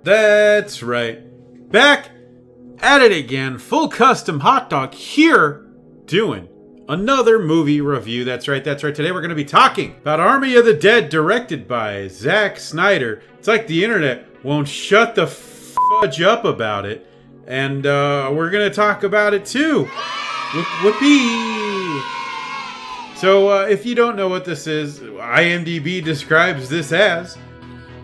That's right. Back at it again. Full custom hot dog here doing another movie review. That's right. Today we're going to be talking about Army of the Dead, directed by Zack Snyder. It's like the internet won't shut the fudge up about it. And we're going to talk about it too. Whoopee! So if you don't know what this is, IMDb describes this as: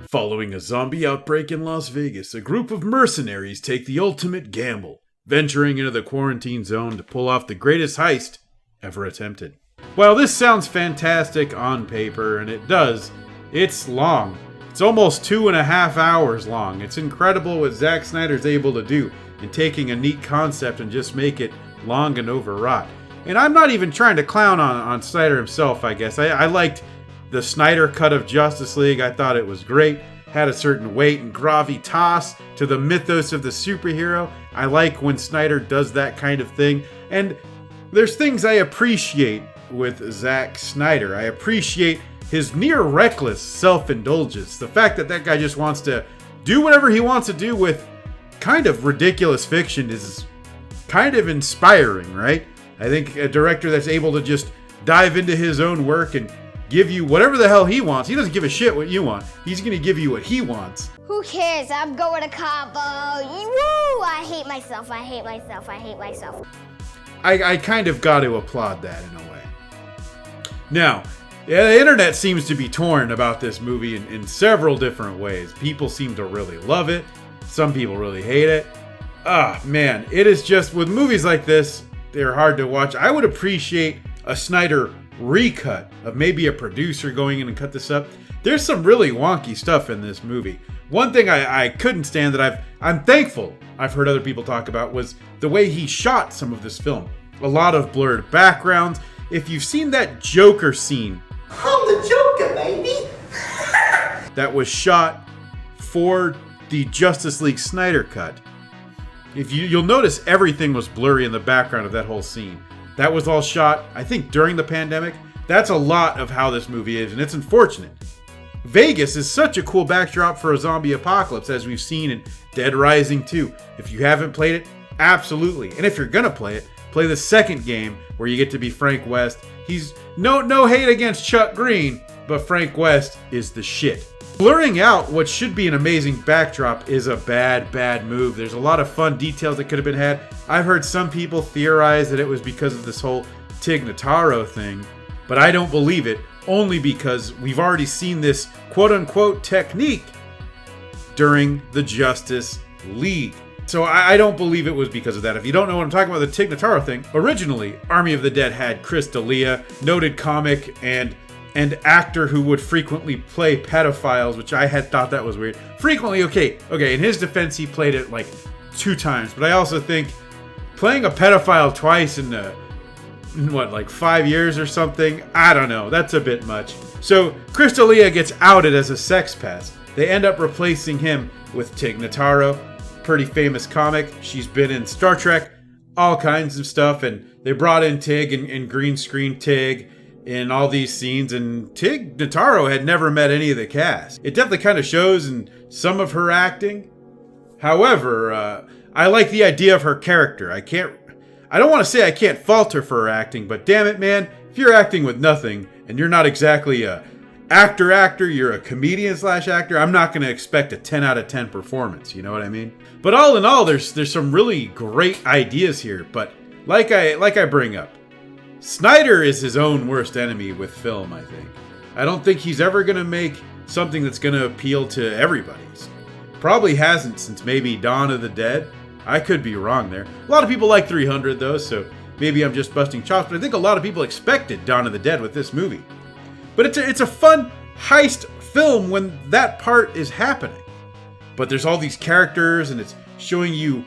following a zombie outbreak in Las Vegas, a group of mercenaries take the ultimate gamble, venturing into the quarantine zone to pull off the greatest heist ever attempted. Well, this sounds fantastic on paper, and it does. It's long. It's almost 2.5 hours long. It's incredible what Zack Snyder's able to do in taking a neat concept and just make it long and overwrought. And I'm not even trying to clown on Snyder himself, I guess. I liked the Snyder cut of Justice League. I thought it was great. Had a certain weight and gravitas to the mythos of the superhero. I like when Snyder does that kind of thing. And there's things I appreciate with Zack Snyder. I appreciate his near reckless self-indulgence. The fact that that guy just wants to do whatever he wants to do with kind of ridiculous fiction is kind of inspiring, right? I think a director that's able to just dive into his own work and give you whatever the hell he wants. He doesn't give a shit what you want. He's going to give you what he wants. Who cares? I'm going to Cabo. Woo! I hate myself. I kind of got to applaud that in a way. Now, the internet seems to be torn about this movie in several different ways. People seem to really love it. Some people really hate it. Man, it is just, with movies like this, they're hard to watch. I would appreciate a Snyder recut of maybe a producer going in and cut this up. There's some really wonky stuff in this movie. One thing I couldn't stand that I'm thankful I've heard other people talk about was the way he shot some of this film. A lot of blurred backgrounds. If you've seen that Joker scene, I'm the Joker, baby. that was shot for the Justice League Snyder cut. You'll notice everything was blurry in the background of that whole scene. That was all shot, I think, during the pandemic. That's a lot of how this movie is, and it's unfortunate. Vegas is such a cool backdrop for a zombie apocalypse, as we've seen in Dead Rising 2. If you haven't played it, absolutely. And if you're gonna play it, play the second game where you get to be Frank West. He's no hate against Chuck Green, but Frank West is the shit. Blurring out what should be an amazing backdrop is a bad move. There's a lot of fun details that could have been had. I've heard some people theorize that it was because of this whole Tig Notaro thing, but I don't believe it, only because we've already seen this quote-unquote technique during the Justice League. So I don't believe it was because of that. If you don't know what I'm talking about, the Tig Notaro thing, originally, Army of the Dead had Chris D'Elia, noted comic and actor who would frequently play pedophiles, which I had thought that was weird. Frequently, okay, in his defense, he played it like 2 times, but I also think playing a pedophile twice in 5 years or something, I don't know, that's a bit much. So Chris D'Elia gets outed as a sex pest. They end up replacing him with Tig Notaro, pretty famous comic. She's been in Star Trek, all kinds of stuff, and they brought in Tig and green screen Tig in all these scenes, and Tig Notaro had never met any of the cast. It definitely kind of shows in some of her acting. However, I like the idea of her character. I don't want to say I can't fault her for her acting, but damn it, man, if you're acting with nothing and you're not exactly a actor, you're a comedian/actor, I'm not going to expect a 10 out of 10 performance, you know what I mean? But all in all, there's some really great ideas here, but like I bring up, Snyder is his own worst enemy with film, I think. I don't think he's ever going to make something that's going to appeal to everybody. Probably hasn't since maybe Dawn of the Dead. I could be wrong there. A lot of people like 300 though, so maybe I'm just busting chops, but I think a lot of people expected Dawn of the Dead with this movie. But it's a fun heist film when that part is happening. But there's all these characters, and it's showing you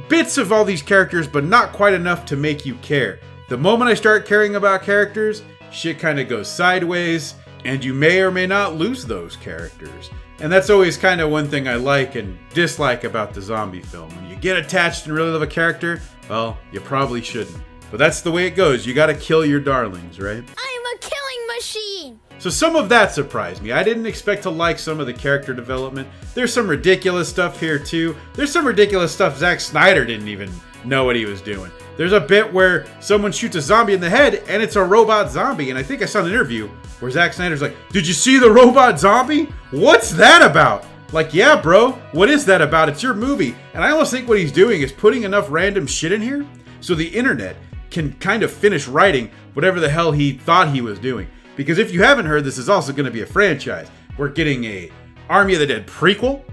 bits of all these characters, but not quite enough to make you care. The moment I start caring about characters, shit kind of goes sideways, and you may or may not lose those characters. And that's always kind of one thing I like and dislike about the zombie film. When you get attached and really love a character, well, you probably shouldn't. But that's the way it goes. You gotta kill your darlings, right? I'm a killing machine! So some of that surprised me. I didn't expect to like some of the character development. There's some ridiculous stuff here too. There's some ridiculous stuff Zack Snyder didn't even know what he was doing. There's a bit where someone shoots a zombie in the head and it's a robot zombie. And I think I saw an interview where Zack Snyder's like, "Did you see the robot zombie? What's that about?" Like, yeah, bro, what is that about? It's your movie. And I almost think what he's doing is putting enough random shit in here so the internet can kind of finish writing whatever the hell he thought he was doing. Because if you haven't heard, this is also going to be a franchise. We're getting a Army of the Dead prequel.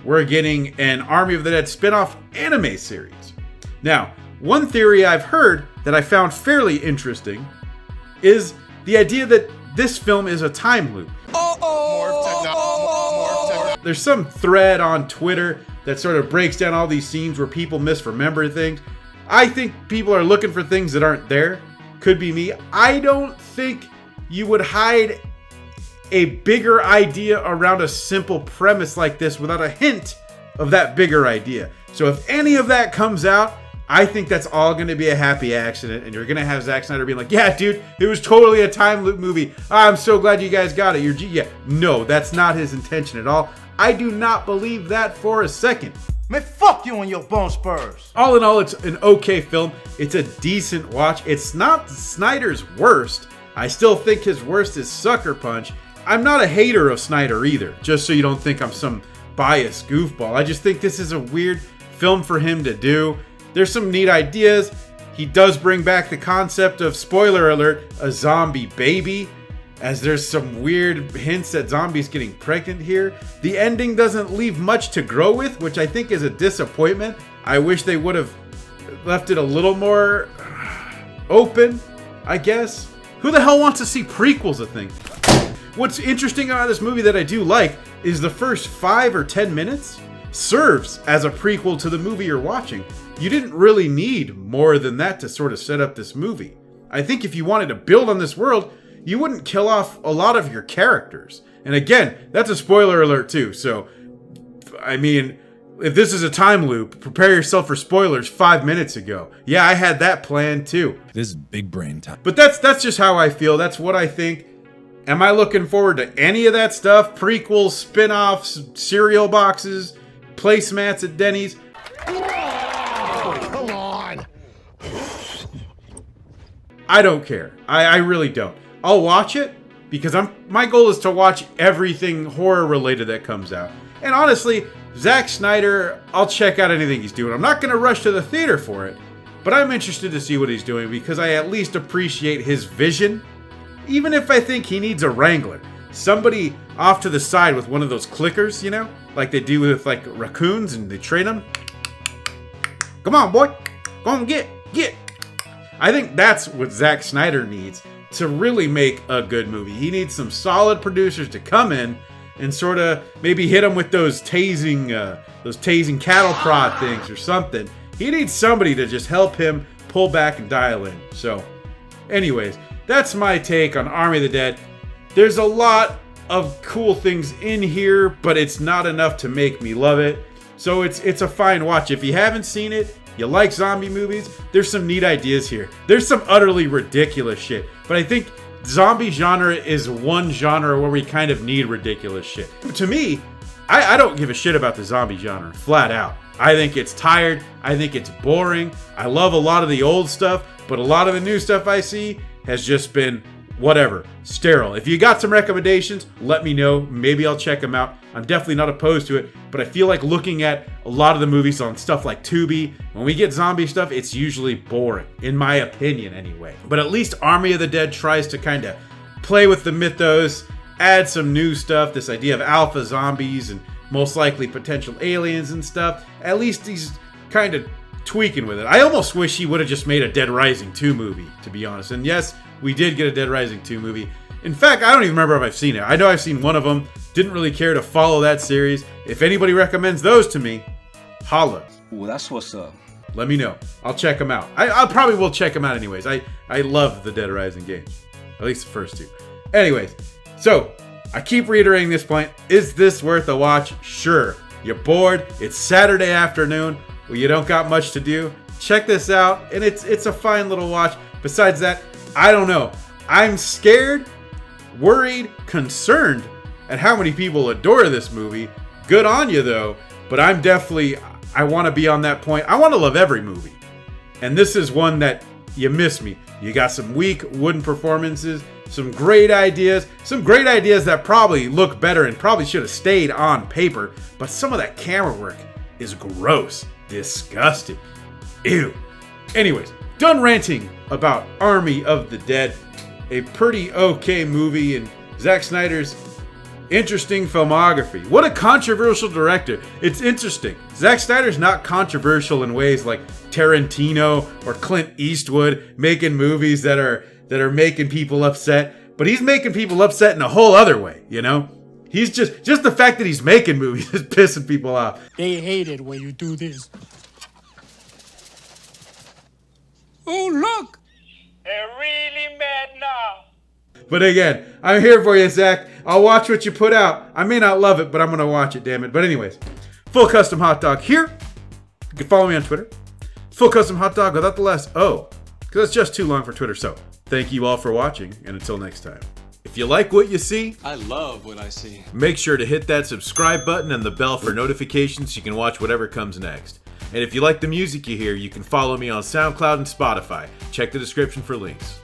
We're getting an Army of the Dead spin-off anime series. Now, one theory I've heard that I found fairly interesting is the idea that this film is a time loop. There's some thread on Twitter that sort of breaks down all these scenes where people misremember things. I think people are looking for things that aren't there. Could be me. I don't think you would hide a bigger idea around a simple premise like this without a hint of that bigger idea. So if any of that comes out, I think that's all going to be a happy accident, and you're going to have Zack Snyder being like, "Yeah, dude, it was totally a time loop movie. I'm so glad you guys got it. Yeah, no, that's not his intention at all. I do not believe that for a second." Man, fuck you and your bone spurs. All in all, it's an okay film. It's a decent watch. It's not Snyder's worst. I still think his worst is Sucker Punch. I'm not a hater of Snyder either, just so you don't think I'm some biased goofball. I just think this is a weird film for him to do. There's some neat ideas. He does bring back the concept of, spoiler alert, a zombie baby, as there's some weird hints at zombies getting pregnant here. The ending doesn't leave much to grow with, which I think is a disappointment. I wish they would have left it a little more open, I guess. Who the hell wants to see prequels of things? What's interesting about this movie that I do like is the first 5 or 10 minutes serves as a prequel to the movie you're watching. You didn't really need more than that to sort of set up this movie. I think if you wanted to build on this world, you wouldn't kill off a lot of your characters. And again, that's a spoiler alert too. So, I mean, if this is a time loop, prepare yourself for spoilers 5 minutes ago. Yeah, I had that planned too. This is big brain time. But that's just how I feel. That's what I think. Am I looking forward to any of that stuff? Prequels, spin-offs, cereal boxes, placemats at Denny's? Come on. I don't care. I really don't. I'll watch it because my goal is to watch everything horror related that comes out. And honestly, Zack Snyder, I'll check out anything he's doing. I'm not going to rush to the theater for it, but I'm interested to see what he's doing because I at least appreciate his vision, even if I think he needs a wrangler. Somebody off to the side with one of those clickers, you know, like they do with like raccoons and they train them. Come on, boy. Go on, get. I think that's what Zack Snyder needs to really make a good movie. He needs some solid producers to come in and sort of maybe hit him with those tasing cattle prod things or something. He needs somebody to just help him pull back and dial in. So, anyways, that's my take on Army of the Dead. There's a lot of cool things in here, but it's not enough to make me love it. So it's a fine watch. If you haven't seen it, you like zombie movies, there's some neat ideas here. There's some utterly ridiculous shit. But I think zombie genre is one genre where we kind of need ridiculous shit. To me, I don't give a shit about the zombie genre, flat out. I think it's tired. I think it's boring. I love a lot of the old stuff, but a lot of the new stuff I see has just been whatever, sterile. If you got some recommendations, let me know. Maybe I'll check them out. I'm definitely not opposed to it, but I feel like looking at a lot of the movies on stuff like Tubi, when we get zombie stuff, it's usually boring, in my opinion anyway. But at least Army of the Dead tries to kind of play with the mythos, add some new stuff, this idea of alpha zombies and most likely potential aliens and stuff. At least he's kind of tweaking with it. I almost wish he would have just made a Dead Rising 2 movie, to be honest. And yes, we did get a Dead Rising 2 movie. In fact, I don't even remember if I've seen it. I know I've seen one of them. Didn't really care to follow that series. If anybody recommends those to me, holla. Well, that's what's up. Let me know. I'll check them out. I probably will check them out anyways. I love the Dead Rising games. At least the first two. Anyways, so I keep reiterating this point. Is this worth a watch? Sure. You're bored. It's Saturday afternoon. Well, you don't got much to do. Check this out. And it's a fine little watch. Besides that, I don't know. I'm scared worried, concerned at how many people adore this movie. Good on you, though. But I want to be on that point. I want to love every movie. And this is one that you miss me. You got some weak wooden performances, some great ideas that probably look better and probably should have stayed on paper. But some of that camera work is gross, disgusting. Ew. Anyways, done ranting about Army of the Dead. A pretty okay movie in Zack Snyder's interesting filmography. What a controversial director. It's interesting. Zack Snyder's not controversial in ways like Tarantino or Clint Eastwood making movies that are making people upset, but he's making people upset in a whole other way, you know? He's just the fact that he's making movies is pissing people off. They hate it when you do this. Oh, look! They're really mad now. But again, I'm here for you, Zach. I'll watch what you put out. I may not love it, but I'm going to watch it, damn it. But anyways, Full Custom Hot Dog here. You can follow me on Twitter. Full Custom Hot Dog without the last O, because it's just too long for Twitter. So thank you all for watching, and until next time. If you like what you see, I love what I see. Make sure to hit that subscribe button and the bell for notifications so you can watch whatever comes next. And if you like the music you hear, you can follow me on SoundCloud and Spotify. Check the description for links.